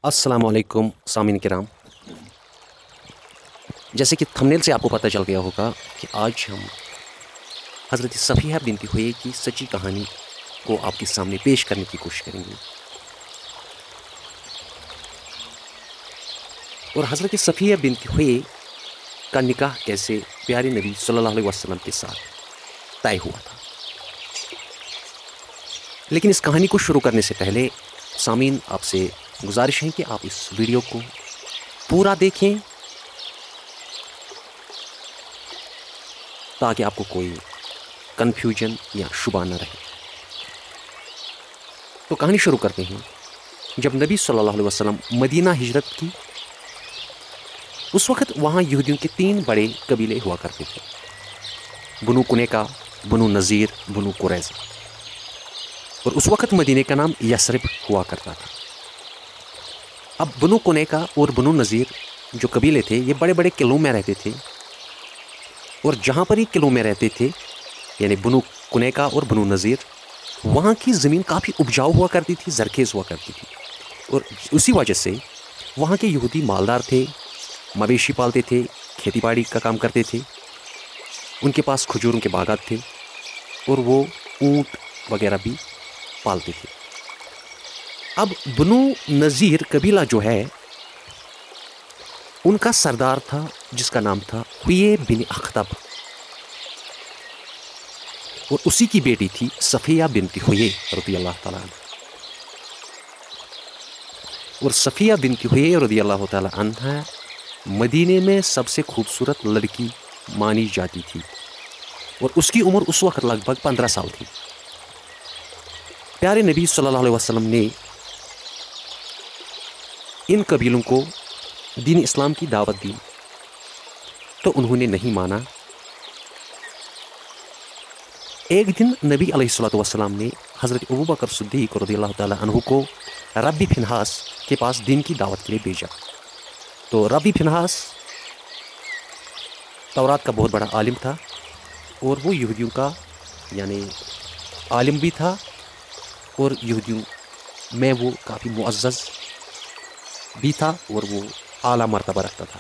अस्सलाम वालेकुम सामीन किराम। जैसे कि थंबनेल से आपको पता चल गया होगा कि आज हम हज़रत सफ़िया बिनत हुयई की सच्ची कहानी को आपके सामने पेश करने की कोशिश करेंगे। और हज़रत सफ़िया बिनत हुयई का निकाह कैसे प्यारे नबी सल्लल्लाहु अलैहि वसल्लम के साथ तय हुआ था। लेकिन इस कहानी को शुरू करने से पहले सामीन आपसे गुजारिश है कि आप इस वीडियो को पूरा देखें ताकि आपको कोई कन्फ्यूजन या शुबा न रहे। तो कहानी शुरू करते हैं। जब नबी सल्लल्लाहु अलैहि वसल्लम मदीना हिजरत की, उस वक़्त वहाँ यहूदियों के 3 बड़े कबीले हुआ करते थे, बनु कुनैका, बनु नज़ीर, बनु कुरैज़ा। और उस वक़्त मदीने का नाम यसरिब हुआ करता था। अब बनु कुनैका और बनु नज़ीर जो कबीले थे, ये बड़े बड़े किलों में रहते थे। और जहाँ पर ये किलों में रहते थे, यानी बनु कुनैका और बनु नज़ीर, वहाँ की ज़मीन काफ़ी उपजाऊ हुआ करती थी, ज़रखेज़ हुआ करती थी। और उसी वजह से वहाँ के यहूदी मालदार थे, मवेशी पालते थे, खेती बाड़ी का काम करते थे। उनके पास खजूरों के बागात थे और वो ऊँट वगैरह भी पालते थे। अब बनु नज़ीर कबीला जो है, उनका सरदार था जिसका नाम था हुयई बिन अख्तब, और उसी की बेटी थी सफ़िया बिनत हुयई रज़ियल्लाहु ताला अन्हा। और सफ़िया बिनत हुयई रज़ियल्लाहु ताला अन्हा मदीने में सबसे खूबसूरत लड़की मानी जाती थी और उसकी उम्र उस वक्त लगभग 15 साल थी। प्यारे नबी सल्लल्लाहु अलैहि वसल्लम ने इन कबीलों को दीन इस्लाम की दावत दी तो उन्होंने नहीं माना। एक दिन नबी अलैहिस्सलातु वस्सलाम ने हज़रत अबू बकर सिद्दीक़ रज़ियल्लाहु ताला अन्हु को रब्बी फिनहास के पास दीन की दावत के लिए भेजा। तो रब्बी फिनहास तौरात का बहुत बड़ा आलिम था और वो यहूदियों का यानी आलिम भी था और यहूदियों में वो काफ़ी मुअज़्ज़ज़ भी था और वो आला मर्तबा रखता था।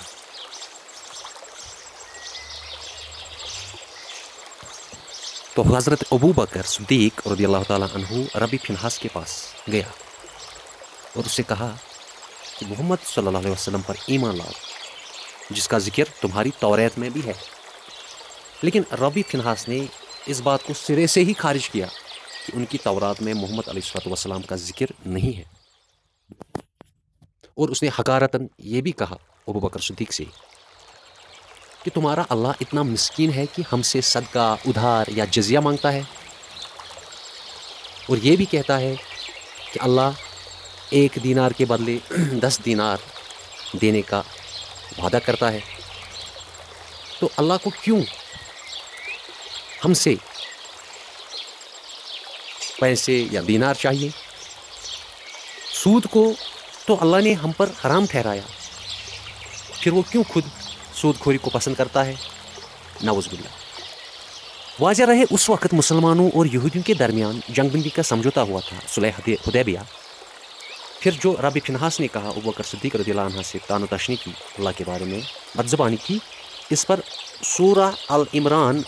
तो हज़रत अबू बकर सिद्दीक़ रज़ियल्लाहु ताला अन्हु रब्बी फिनहास के पास गया और उससे कहा कि मोहम्मद सल्लल्लाहु अलैहि वसल्लम पर ईमान लाओ, जिसका जिक्र तुम्हारी तौरात में भी है। लेकिन रब्बी फिनहास ने इस बात को सिरे से ही खारिज किया कि उनकी तौरात में मोहम्मद अलैहिस्सलातु वस्सलाम का जिक्र नहीं है। और उसने हकारतन ये भी कहा अबू बकर सिद्दीक़ से कि तुम्हारा अल्लाह इतना मिस्कीन है कि हमसे सदका, उधार या जजिया मांगता है, और ये भी कहता है कि अल्लाह 1 दीनार के बदले 10 दीनार देने का वादा करता है। तो अल्लाह को क्यों हमसे पैसे या दीनार चाहिए? सूद को तो अल्लाह ने हम पर हराम ठहराया, फिर वो क्यों खुद सूदखोरी को पसंद करता है? नाउज़ुबिल्लाह। वाज़ह रहे उस वक़्त मुसलमानों और यहूदियों के दरमियान जंगबंदी का समझौता हुआ था, सुलह हुदैबिया। फिर जो रब्बी फिनहास ने कहा अबू बकर सिद्दीक़ रज़ियल्लाहु अन्हु से तानो तशनी की, अल्लाह के बारे में बदज़बानी की, इस पर सूरह अल इमरान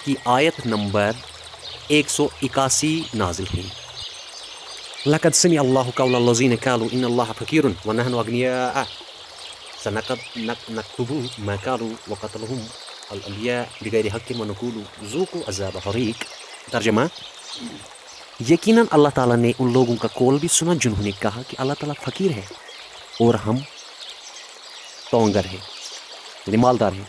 की आयत नंबर 181 नाजिल हुई। लक़द समिअ अल्लाहु क़ौला लज़ीना क़ालू इन्नल्लाहा फ़क़ीरुन व नहनु अग़निया सनक्तबु मा क़ालू व क़त्लहुम अल अंबिया बिग़ैरि हक़्क़िन व नक़ूलु ज़ूक़ू अज़ाब हरीक़। तर्जुमा, यकीनन अल्लाह ताला ने उन लोगों का कौल भी सुना जिन्होंने कहा कि अल्लाह ताला फ़कीर है और हम तोंगर हैं, यानी मालदार हैं।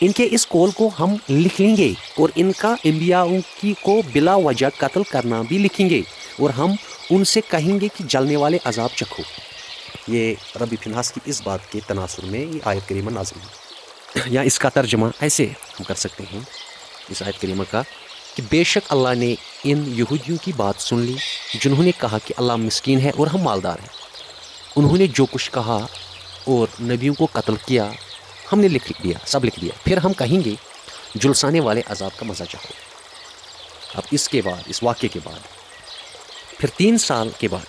इनके इस कौल को हम लिख लेंगे और इनका अंबियाओं की को बिला वजह कत्ल करना भी लिखेंगे और हम उनसे कहेंगे कि जलने वाले अजाब चखो। ये रब्बी फिनहास की इस बात के तनासुर में ये आयत करीमा नाज़िल हुई। या इसका तर्जुमा ऐसे हम कर सकते हैं इस आयत करीमा का कि बेशक अल्लाह ने इन यहूदियों की बात सुन ली जिन्होंने कहा कि अल्लाह मिस्कीन है और हम मालदार हैं। उन्होंने जो कुछ कहा और नबियों को कत्ल किया, हमने लिख दिया, सब लिख दिया। फिर हम कहेंगे जुलसाने वाले अजाब का मज़ा चाहो। अब इसके बाद, इस वाक़े के बाद, फिर 3 साल के बाद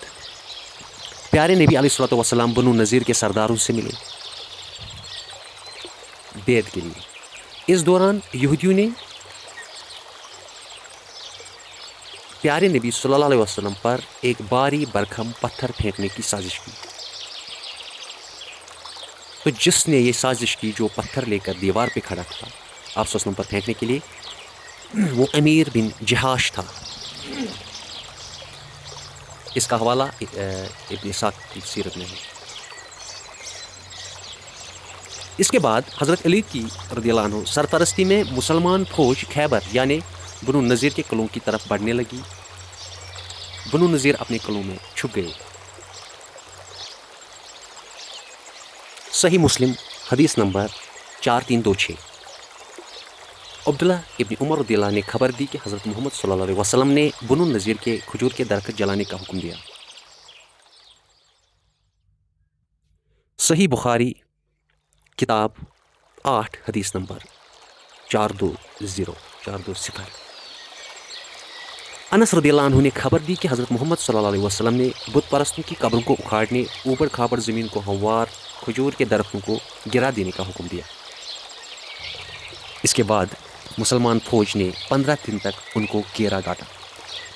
پیارے نبی علیہ الصلوۃ والسلام بنو نذیر کے سرداروں سے ملے بیعت کے لیے. اس دوران یہودیوں نے پیارے نبی صلی اللہ علیہ وسلم پر ایک بھاری برکھم پتھر پھینکنے کی سازش کی. تو جس نے یہ سازش کی، جو پتھر لے کر دیوار پہ کھڑا تھا آپ صلی اللہ علیہ وسلم پر پھینکنے کے لیے، وہ امیر بن جہاش تھا. اس کا حوالہ ابن اسحاق کی سیرت میں ہے. اس کے بعد حضرت علی کی رضی اللہ عنہ سرپرستی میں مسلمان فوج خیبر یعنی بنو نذیر کے قلعوں کی طرف بڑھنے لگی. بنو نذیر اپنے قلعوں میں چھپ گئے. صحیح مسلم حدیث نمبر 4326. عبداللہ ابن عمر رضی اللہ نے خبر دی کہ حضرت محمد صلی اللہ علیہ وسلم نے بنو نذیر کے کھجور کے درخت جلانے کا حکم دیا. صحیح بخاری کتاب 8 حدیث نمبر 420. انس رضی اللہ عنہ نے خبر دی کہ حضرت محمد صلی اللہ علیہ وسلم نے بت پرستوں کی قبروں کو اکھاڑنے، اوبڑ کھابڑ زمین کو ہموار کھجور کے درختوں کو گرا دینے کا حکم دیا. اس کے بعد مسلمان فوج نے 15 دن تک ان کو گھیرا گاٹا.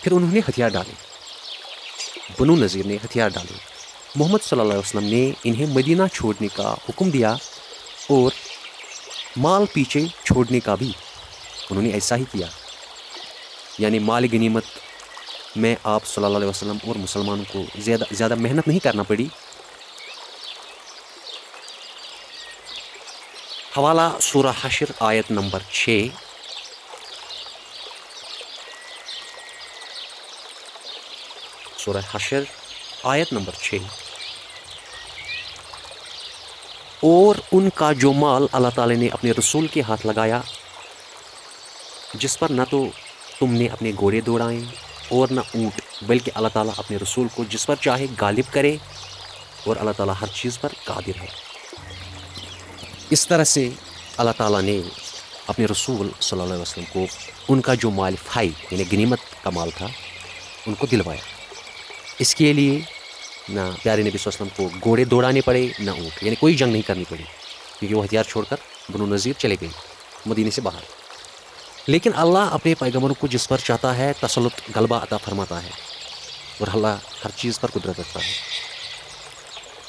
پھر انہوں نے ہتھیار ڈالے. بنو نذیر نے ہتھیار ڈالے. محمد صلی اللہ علیہ وسلم نے انہیں مدینہ چھوڑنے کا حکم دیا اور مال پیچھے چھوڑنے کا بھی. انہوں نے ایسا ہی کیا، یعنی مال غنیمت میں آپ صلی اللہ علیہ وسلم اور مسلمانوں کو زیادہ محنت نہیں کرنا پڑی. حوالہ سورہ حشر آیت نمبر 6. سورہ حشر آیت نمبر 6. اور ان کا جو مال اللہ تعالی نے اپنے رسول کے ہاتھ لگایا، جس پر نہ تو تم نے اپنے گھوڑے دوڑائیں اور نہ اونٹ، بلکہ اللہ تعالیٰ اپنے رسول کو جس پر چاہے غالب کرے، اور اللہ تعالیٰ ہر چیز پر قادر ہے. اس طرح سے اللہ تعالیٰ نے اپنے رسول صلی اللہ علیہ وسلم کو ان کا جو مال فائی یعنی غنیمت کا مال تھا ان کو دلوایا. اس کے لیے نہ پیارے نبی صلی اللہ علیہ وسلم کو گھوڑے دوڑانے پڑے نہ اونٹ، یعنی کوئی جنگ نہیں کرنی پڑی، کیونکہ وہ ہتھیار چھوڑ کر بنو نذیر چلے گئے مدینے سے باہر. لیکن اللہ اپنے پیغمبروں کو جس پر چاہتا ہے تسلط غلبہ عطا فرماتا ہے، اور اللہ ہر چیز پر قدرت رکھتا ہے.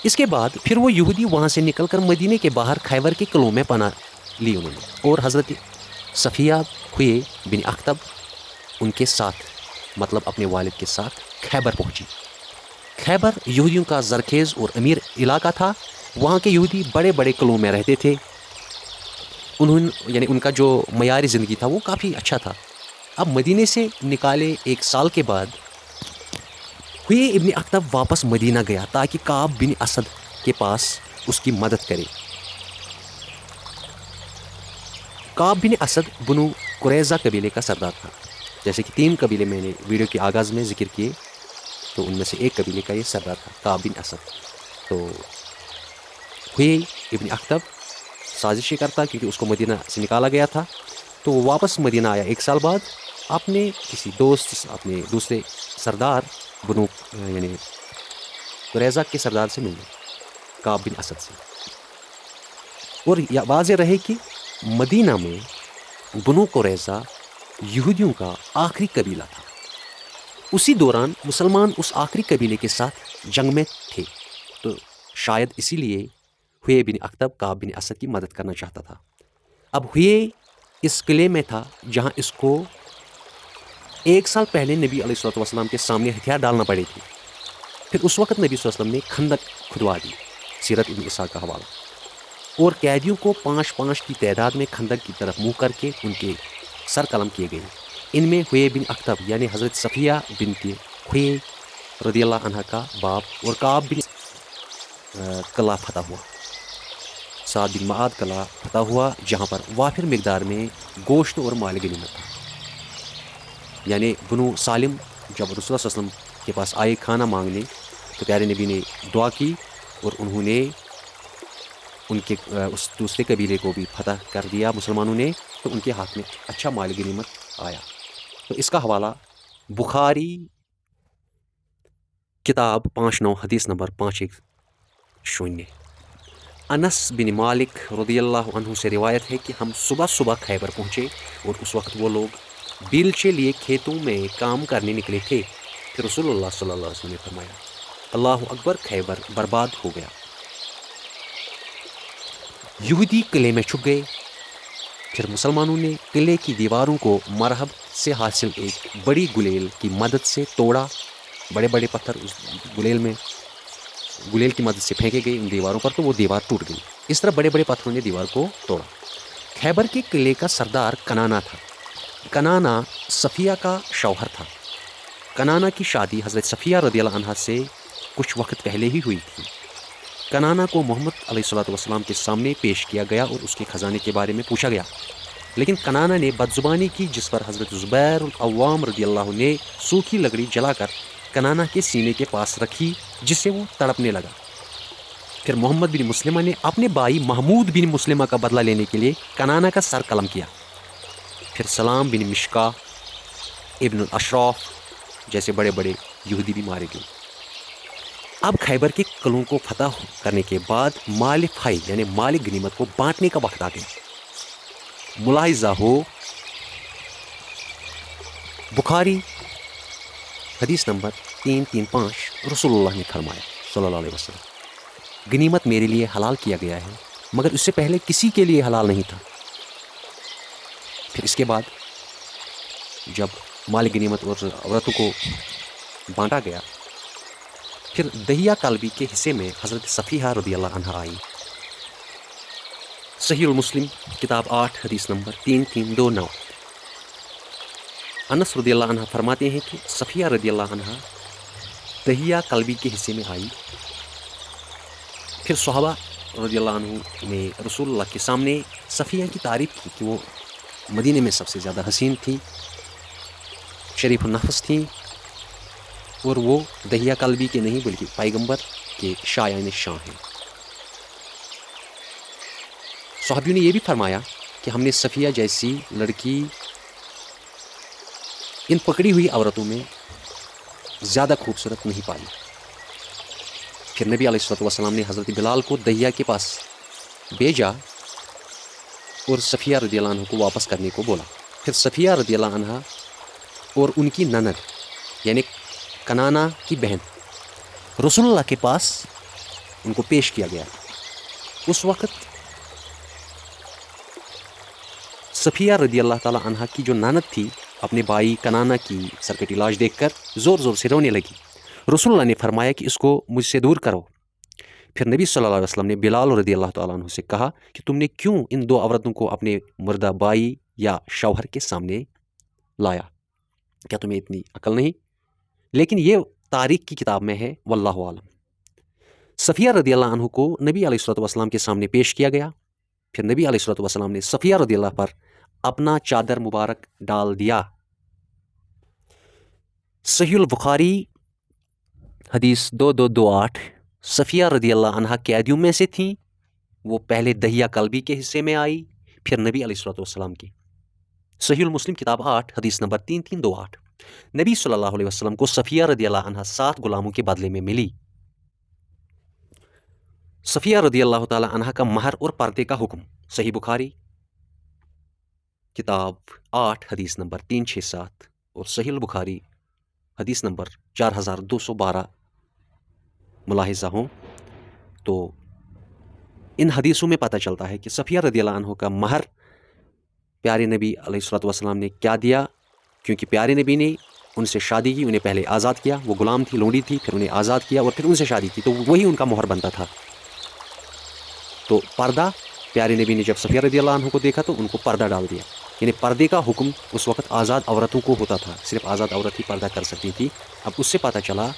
اس کے بعد پھر وہ یہودی وہاں سے نکل کر مدینے کے باہر خیبر کے قلعوں میں پناہ لی انہوں نے، اور حضرت صفیہ ہوئے بن اخطب ان کے ساتھ، مطلب اپنے والد کے ساتھ خیبر پہنچی. خیبر یہودیوں کا زرخیز اور امیر علاقہ تھا. وہاں کے یہودی بڑے بڑے قلعوں میں رہتے تھے. یعنی ان کا جو معیار زندگی تھا وہ کافی اچھا تھا. اب مدینے سے نکالے 1 سال کے بعد ہوئے ابن اخطب واپس مدینہ گیا تاکہ کعب بن اسد کے پاس اس کی مدد کرے. کعب بن اسد بنو قریظہ قبیلے کا سردار تھا. جیسے کہ 3 قبیلے میں نے ویڈیو کے آغاز میں ذکر کیے، تو ان میں سے ایک قبیلے کا یہ سردار تھا کعب بن اسد. تو ہوئے ابن اخطب سازشیں کرتا، کیونکہ اس کو مدینہ سے نکالا گیا تھا. تو وہ واپس مدینہ آیا 1 سال بعد اپنے کسی دوست، اپنے دوسرے سردار بنو یعنی قریظہ کے سردار سے ملنے، کعب بن اسد سے. اور واضح رہے کہ مدینہ میں بنو قریظہ یہودیوں کا آخری قبیلہ تھا. اسی دوران مسلمان اس آخری قبیلے کے ساتھ جنگ میں تھے، تو شاید اسی لیے ہوئے بن اخطب کعب بن اسد کی مدد کرنا چاہتا تھا. اب ہوئے اس قلعے میں تھا جہاں اس کو 1 سال پہلے نبی علیہ الصلوۃ والسلام کے سامنے ہتھیار ڈالنا پڑے تھے. پھر اس وقت نبی صلی اللہ علیہ وسلم نے خندق کھدوا دی، سیرت ابن اسحاق کا حوالہ. اور قیدیوں کو 5 کی تعداد میں خندق کی طرف منہ کر کے ان کے سر قلم کیے گئے. ان میں ہوئے بن اخطب یعنی حضرت صفیہ بنت ہوئے رضی اللہ عنہ کا باپ اور کعب بن قلعہ فتح ہوا. سعد بن معاذ قلعہ فتح ہوا، جہاں پر وافر مقدار میں گوشت اور مال غنیمت تھا. یعنی بنو سالم جب رسول اللہ صلی اللہ علیہ وسلم کے پاس آئے کھانا مانگنے، تو پیارے نبی نے دعا کی اور انہوں نے ان کے اس دوسرے قبیلے کو بھی فتح کر دیا مسلمانوں نے. تو ان کے ہاتھ میں اچھا مال غنیمت آیا. تو اس کا حوالہ بخاری किताब 5-9 हदीस नंबर 510। अनस बिन मालिक रदियल्लाहु अन्हु से रिवायत है कि हम सुबह सुबह खैबर पहुँचे और उस वक्त वो लोग बेलचे लिए खेतों में काम करने निकले थे। फिर रसूलुल्लाह सल्लल्लाहु अलैहि वसल्लम ने फरमाया, अल्लाह अकबर, खैबर बर्बाद हो गया। यहूदी किले में छुप गए। फिर मुसलमानों ने किले की दीवारों को मरहब से हासिल एक बड़ी गुलेल की मदद से तोड़ा। बड़े बड़े पत्थर उस गुलेल की मदद से फेंके गए उन दीवारों पर, तो वो दीवार टूट गई। इस तरह बड़े बड़े पत्थरों ने दीवार को तोड़ा। खैबर के किले का सरदार कनाना था। कनाना सफ़िया का शौहर था। कनाना की शादी हज़रत सफ़िया रदियल्लाहु अन्हा से कुछ वक्त पहले ही हुई थी। कनाना को मोहम्मद अलैहिस्सलातु वस्सलाम के सामने पेश किया गया और उसके ख़जाने के बारे में पूछा गया, लेकिन कनाना ने बदजुबानी की, जिस पर हज़रत ज़ुबैर अव्वाम रदियल्लाहु ने सूखी लकड़ी जलाकर कनाना के सीने के पास रखी, जिससे वो तड़पने लगा। फिर मोहम्मद बिन मुस्लिमा ने अपने भाई महमूद बिन मुस्लिमा का बदला लेने के लिए कनाना का सर कलम किया। फिर सलाम बिन मिश्का, इब्न अशराफ जैसे बड़े बड़े यहूदी भी मारे गए। अब खैबर के किलों को फतह करने के बाद माल फाई यानी माल गनीमत को बांटने का वक्त आ गया। मुलाहिजा हो, बुखारी हदीस नंबर 335, रसूलुल्लाह ने फरमाया सल्लल्लाहु अलैहि वसल्लम, गनीमत मेरे लिए हलाल किया गया है, मगर उससे पहले किसी के लिए हलाल नहीं था। फिर इसके बाद जब माल गनीमत और औरतों को बांटा गया, फिर दहिया कल्बी के हिस्से में हज़रत सफ़ीहा रदियल्लाहु अन्हा आई। सहीहुल मुस्लिम किताब 8 हदीस नंबर 3329। अनस रदियल्लाहु अन्हा फरमाते हैं कि सफ़िया रदियल्लाहु अन्हा दहिया कल्बी के हिस्से में आई। फिर सहाबा रदियल्लाहु अन्हु ने रसूलुल्लाह के सामने सफ़िया की तारीफ़ की कि वो मदीने में सबसे ज़्यादा हसीन थी, शरीफ नफ्स थी, और वो दहिया कल्बी के नहीं बल्कि पैगंबर के शायान शाह हैं। सहाबियों ने यह भी फरमाया कि हमने सफ़िया जैसी लड़की इन पकड़ी हुई औरतों में ज़्यादा खूबसूरत नहीं पाई। फिर नबी अलैहिस्सलातु वस्सलाम ने हज़रत बिलाल को दहिया के पास भेजा और सफ़िया रदियल्लाहु अन्हा को वापस करने को बोला। फिर सफ़िया रदियल्लाहु अन्हा और उनकी ननद यानी कनाना की बहन रसूलुल्लाह के पास उनको पेश किया गया। उस वक़्त सफ़िया रदियल्लाहु ताला अन्हा की जो ननद थी, अपने भाई कनाना की सरकटी लाश देखकर ज़ोर ज़ोर से रोने लगी। रसूलुल्लाह ने फरमाया कि इसको मुझसे दूर करो। फिर नबी सल्लल्लाहु अलैहि वसल्लम ने बिलाल रदियल्लाहु ताला अन्हु से कहा कि तुमने क्यों इन दो औरतों को अपने मुर्दा भाई या शौहर के सामने लाया? क्या तुम्हें इतनी अकल नहीं? लेकिन ये तारीख़ की किताब में है, वल्लाहु आलम। सफ़िया रदियल्लाहु अन्हु को नबी अलैहिस्सलातु वस्सलाम के सामने पेश किया गया। फिर नबी अलैहिस्सलातु वस्सलाम ने सफ़िया रदियल्लाहु पर अपना चादर मुबारक डाल दिया। सहीहुल बुखारी हदीस 2228। सफ़िया रदियल्लाहु अन्हा कैदियों में से थीं। वो पहले दहिया कल्बी के हिस्से में आई, फिर नबी अलैहिस्सलातु वस्सलाम की। सहीहुल मुस्लिम किताब 8 हदीस नंबर 3328। नबी सल्लल्लाहु अलैहि वसल्लम को सफ़िया रदियल्लाहु अन्हा 7 गुलामों के बदले में मिली। सफ़िया रदियल्लाहु ताला अन्हा का महर और पर्दे का हुक्म, सही बुखारी किताब 8 हदीस नंबर 367 और सहीहुल बुखारी हदीस नंबर 4212 मुलाहिज़ा हो तो इन हदीसों में पता चलता है कि सफ़िया रदियल्लाहु अन्हा का महर प्यारे नबी अलैहिस्सलातु वस्सलाम ने क्या दिया, क्योंकि प्यारे नबी ने उनसे शादी की, उन्हें पहले आज़ाद किया। वो गुलाम थी, लोंडी थी, फिर उन्हें आज़ाद किया और फिर उनसे शादी की, तो वही उनका मोहर बनता था। तो पर्दा, प्यारे नबी ने जब सफ़िया रदियल्लाहु अन्हा को देखा तो उनको पर्दा डाल दिया। यानी पर्दे का हुक्म उस वक्त आज़ाद औरतों को होता था, सिर्फ आज़ाद औरत ही पर्दा कर सकती थी। अब उससे पता चला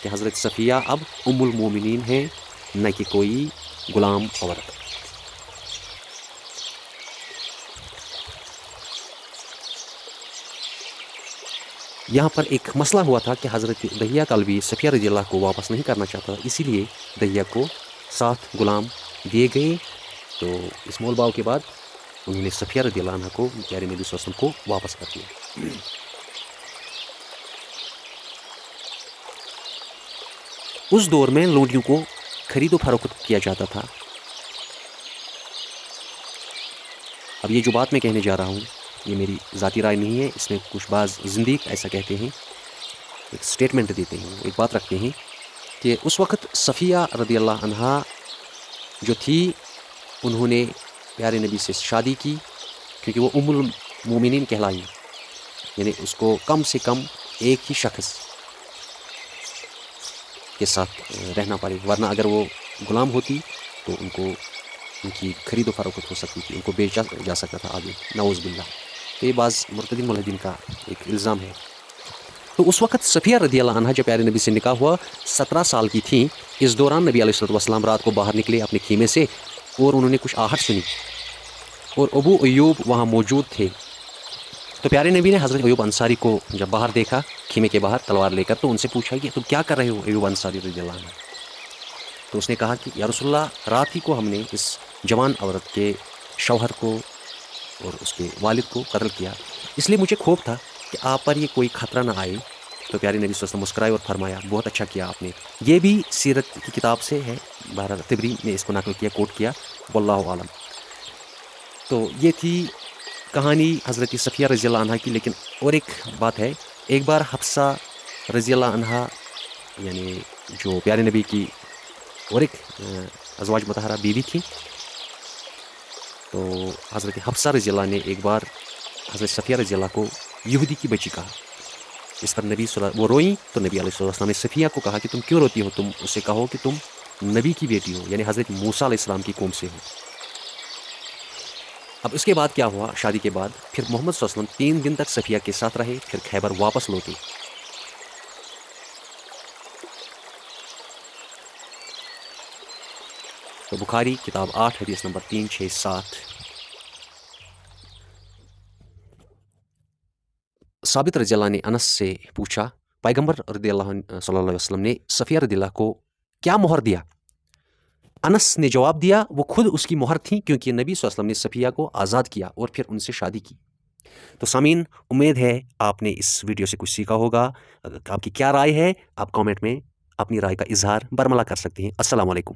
कि हज़रत सफ़िया अब उम्मुल मोमिनीन हैं, न कि कोई गुलाम औरत। यहाँ पर एक मसला हुआ था कि हज़रत दहिया कल्बी सफ़िया रदियल्लाहु को वापस नहीं करना चाहता, इसीलिए दहिया को 7 गुलाम दिए गए। तो इस मोल भाव के बाद उन्होंने सफ़िया रदियल्लाहु अन्हा को, प्यारे नबी सल्लल्लाहु अलैहि वसल्लम को वापस कर दिया। اس دور میں لونڈیوں کو خرید و فروخت کیا جاتا تھا. اب یہ جو بات میں کہنے جا رہا ہوں یہ میری ذاتی رائے نہیں ہے، اس میں کچھ بعض زندیق ایسا کہتے ہیں، ایک سٹیٹمنٹ دیتے ہیں، ایک بات رکھتے ہیں کہ اس وقت صفیہ رضی اللہ عنہا جو تھی انہوں نے پیارے نبی سے شادی کی، کیونکہ وہ ام المومنین کہلائی، یعنی اس کو کم سے کم ایک ہی شخص کے ساتھ رہنا پڑے، ورنہ اگر وہ غلام ہوتی تو ان کو ان کی خرید و فروخت ہو سکتی تھی، ان کو بیچا جا سکتا تھا آگے، نعوذ باللہ. تو یہ بعض مرتدین ملحدین کا ایک الزام ہے. تو اس وقت صفیہ رضی اللہ عنہ جب پیارے نبی سے نکاح ہوا 17 سال کی تھیں. اس دوران نبی علیہ السلام رات کو باہر نکلے اپنے خیمے سے اور انہوں نے کچھ آہٹ سنی اور ابو ایوب وہاں موجود تھے. تو پیارے نبی نے حضرت ایوب انصاری کو جب باہر دیکھا خیمے کے باہر تلوار لے کر، تو ان سے پوچھا کہ تم کیا کر رہے ہو ایوب انصاری رضی اللہ عنہ؟ تو اس نے کہا کہ یا رسول اللہ، رات ہی کو ہم نے اس جوان عورت کے شوہر کو اور اس کے والد کو قتل کیا، اس لیے مجھے خوف تھا کہ آپ پر یہ کوئی خطرہ نہ آئے. تو پیارے نبی صلی اللہ علیہ وسلم مسکرائے اور فرمایا بہت اچھا کیا آپ نے. یہ بھی سیرت کی کتاب سے ہے، بہرحال طبری نے اس کو نقل کیا، کوٹ کیا، واللہ عالم. تو یہ تھی کہانی حضرت صفیہ رضی اللہ عنہ کی. لیکن اور ایک بات ہے، ایک بار حفصہ رضی اللہ عنہ یعنی جو پیارے نبی کی اور ایک ازواج مطہرہ بیوی تھی، تو حضرت حفصہ رضی اللہ نے ایک بار حضرت صفیہ رضی اللہ کو یہودی کی بچی کہا. اس پر نبی وہ روئیں تو نبی علیہ السلام نے صفیہ کو کہا کہ تم کیوں روتی ہو، تم اسے کہو کہ تم نبی کی بیٹی ہو، یعنی حضرت موسیٰ علیہ السلام کی قوم سے ہو. اب اس کے بعد کیا ہوا، شادی کے بعد پھر محمد صلی اللہ علیہ وسلم 3 دن تک صفیہ کے ساتھ رہے، پھر خیبر واپس لوٹے. تو بخاری کتاب 8 حدیث نمبر 367. ثابت رضی اللہ نے انس سے پوچھا پیغمبر رضی اللہ صلی اللہ علیہ وسلم نے صفیہ رضی اللہ کو کیا مہر دیا؟ انس نے جواب دیا وہ خود اس کی مہر تھی، کیونکہ نبی صلی اللہ علیہ وسلم نے صفیہ کو آزاد کیا اور پھر ان سے شادی کی. تو سامعین، امید ہے آپ نے اس ویڈیو سے کچھ سیکھا ہوگا. آپ کی کیا رائے ہے، آپ کامنٹ میں اپنی رائے کا اظہار برملا کر سکتے ہیں. السلام علیکم.